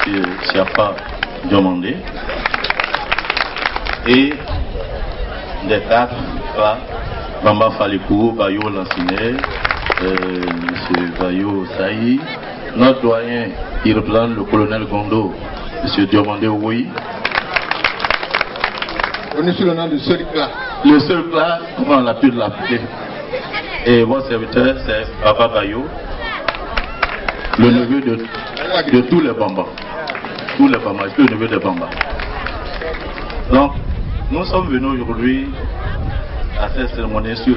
M. Siafa Diomandé. Et des quatre, Bamba Falikou, Bayo Lanciné, M. Bayo Saï, notre doyen qui représente le colonel Gondo, M. Diomandé Ououi. On est sur le nom du seul clan. Le seul clan, comment on a pu l'appeler. Et votre serviteur, c'est Baba Bayo, le neveu de tous les Bambas. Tous les Bambas, le neveu des Bambas. Donc, nous sommes venus aujourd'hui à cette cérémonie sur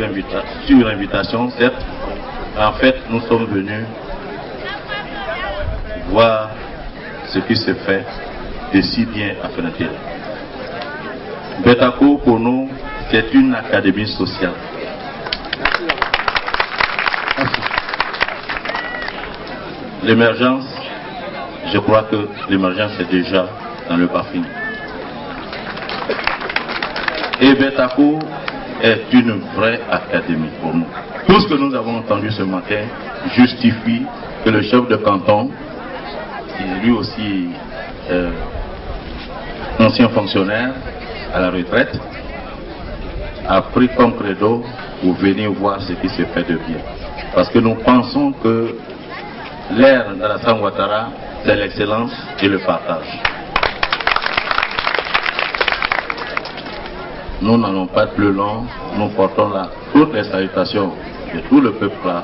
invitation, certes. En fait, nous sommes venus voir ce qui se fait de si bien à Fenatile. Betako, pour nous, c'est une académie sociale. L'émergence, je crois que l'émergence est déjà dans le parking. Et Betako est une vraie académie pour nous. Tout ce que nous avons entendu ce matin justifie que le chef de canton, qui est lui aussi ancien fonctionnaire à la retraite, a pris comme credo pour venir voir ce qui se fait de bien. Parce que nous pensons que l'ère d'Alassane Ouattara, c'est l'excellence et le partage. Nous n'allons pas être plus long, nous portons là toutes les salutations de tout le peuple là,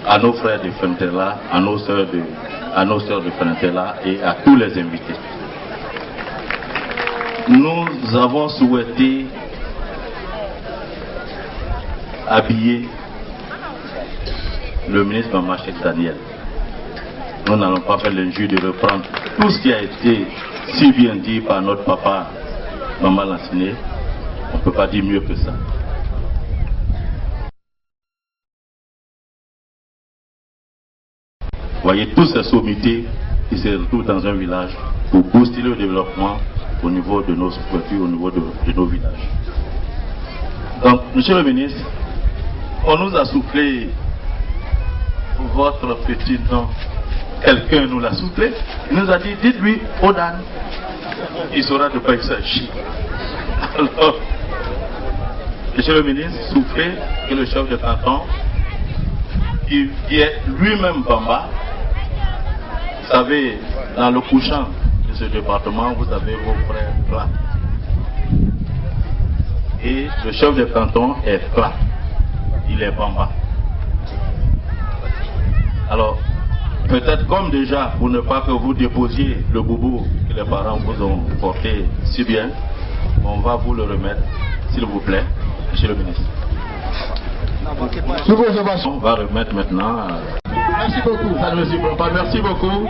à nos frères de Fenatela, à nos sœurs de Fenatela et à tous les invités. Nous avons souhaité habiller le ministre Maman Cheikh Daniel. Nous n'allons pas faire l'injure de reprendre tout ce qui a été si bien dit par notre papa Maman Lanciné. On ne peut pas dire mieux que ça. Vous voyez tous ces sommités qui se retrouvent dans un village pour booster le développement au niveau de nos structures, au niveau de nos villages. Donc, monsieur le ministre, on nous a soufflé votre petit nom. Quelqu'un nous l'a soufflé. Il nous a dit, dites-lui, Odan, il saura de quoi il s'agit. Alors, monsieur le ministre, soufflez que le chef de canton, qui est lui-même Bamba, vous savez, dans le couchant de ce département, vous avez vos frères plats. Et le chef de canton est plat. Il est Bamba. Alors, peut-être comme déjà, pour ne pas que vous déposiez le boubou que les parents vous ont porté si bien, on va vous le remettre, s'il vous plaît, monsieur le ministre. On va remettre maintenant. Merci beaucoup. Ça ne me surprend pas. Merci beaucoup.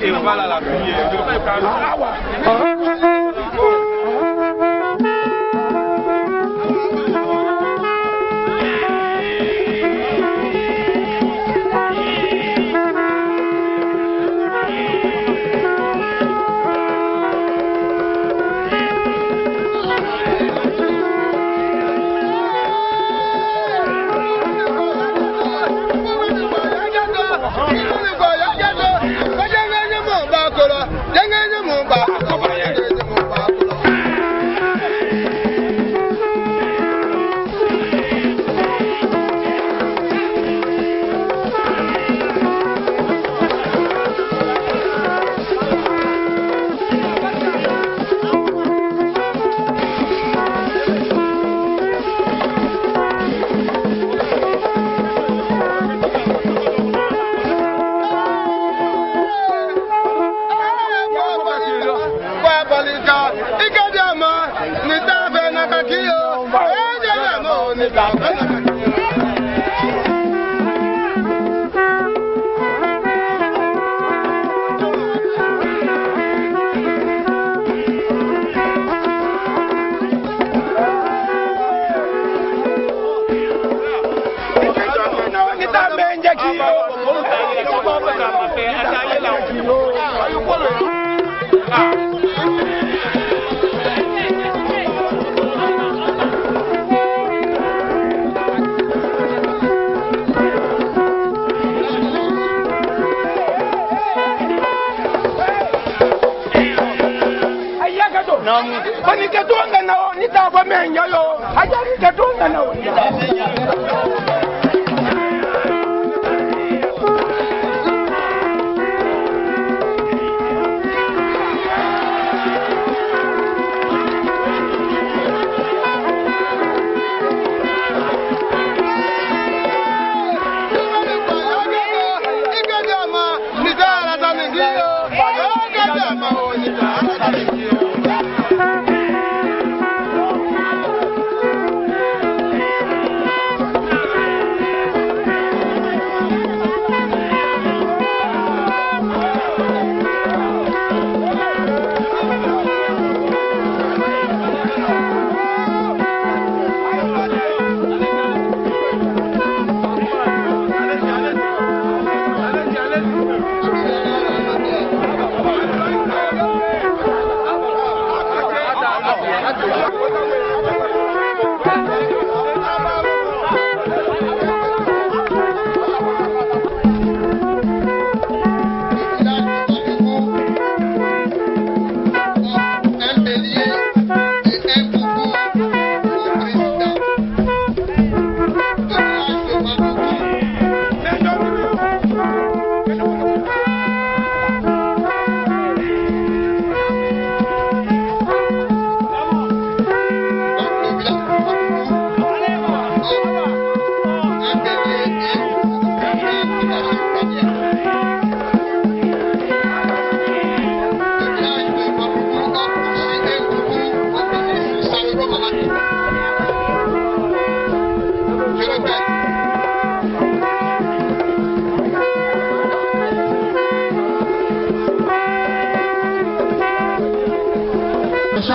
Et on va l'appuyer.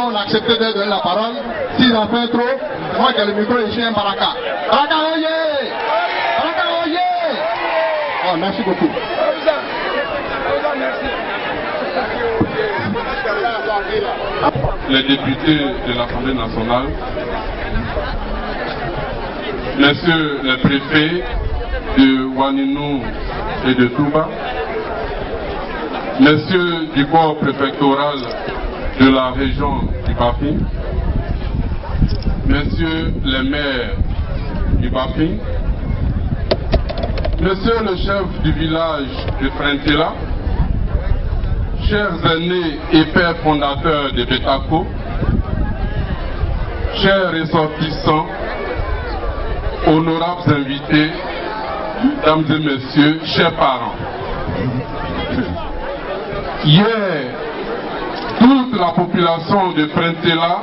On a accepté de donner la parole. S'il en fait trop, moi qui ai le micro et je suis un baraka. Baraka oyé! Baraka oyé! Oh, merci beaucoup. Les députés de l'Assemblée nationale, messieurs les préfets de Ouaninou et de Touba, messieurs du corps préfectoral de la région du Bafi, messieurs les maires du Bafi, monsieur le chef du village de Frentela, chers aînés et pères fondateurs de Betako, chers ressortissants, honorables invités, mesdames et messieurs, chers parents. Hier, toute la population de Printela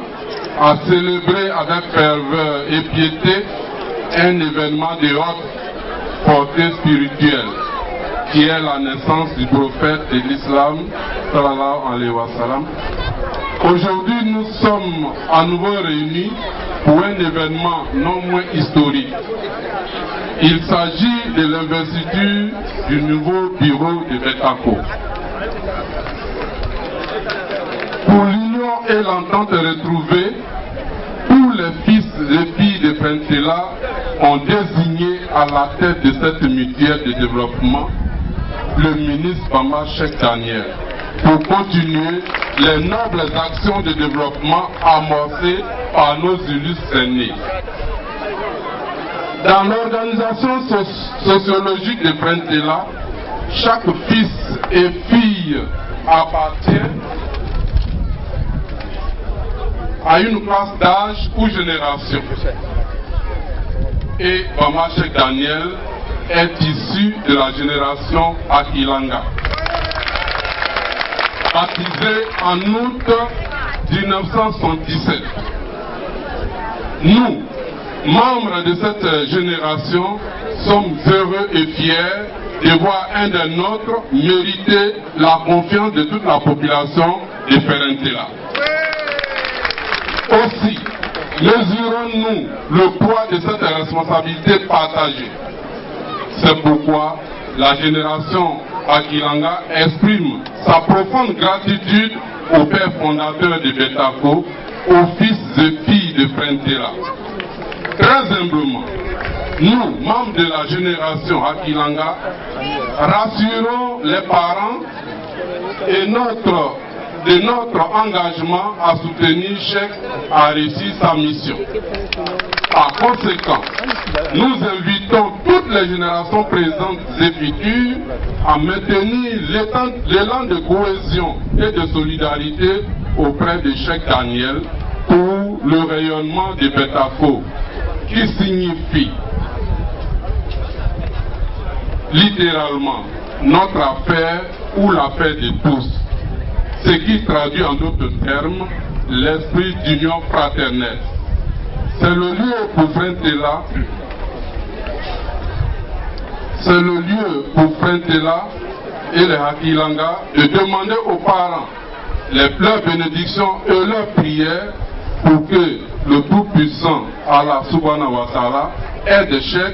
a célébré avec ferveur et piété un événement de haute portée spirituelle, qui est la naissance du prophète de l'islam, sallallahu alayhi wa sallam. Aujourd'hui, nous sommes à nouveau réunis pour un événement non moins historique. Il s'agit de l'investiture du nouveau bureau de Betako. Pour l'union et l'entente retrouvée, tous les fils et filles de Printela ont désigné à la tête de cette mutuelle de développement le ministre Bamba Cheikh Daniel pour continuer les nobles actions de développement amorcées par nos illustres aînés. Dans l'organisation sociologique de Printela, chaque fils et fille appartient à une classe d'âge ou génération. Et Bamba Cheikh Daniel est issu de la génération Akilanga, baptisé en août 1977. Nous, membres de cette génération, sommes heureux et fiers de voir un des nôtres mériter la confiance de toute la population de Printela. Aussi, mesurons-nous le poids de cette responsabilité partagée. C'est pourquoi la génération Akilanga exprime sa profonde gratitude au père fondateur de Betako, aux fils et filles de Printela. Très humblement, nous, membres de la génération Akilanga, rassurons les parents et de notre engagement à soutenir Cheikh a réussi sa mission. Par conséquent, nous invitons toutes les générations présentes et futures à maintenir l'élan de cohésion et de solidarité auprès de Cheikh Daniel pour le rayonnement de Betako, qui signifie littéralement notre affaire ou l'affaire de tous, ce qui traduit en d'autres termes l'esprit d'union fraternelle. C'est le lieu pour Printela, et les Akilanga de demander aux parents leurs bénédictions et leurs prières pour que le Tout-Puissant, Allah subhanahu wa ta'ala, aide Cheikh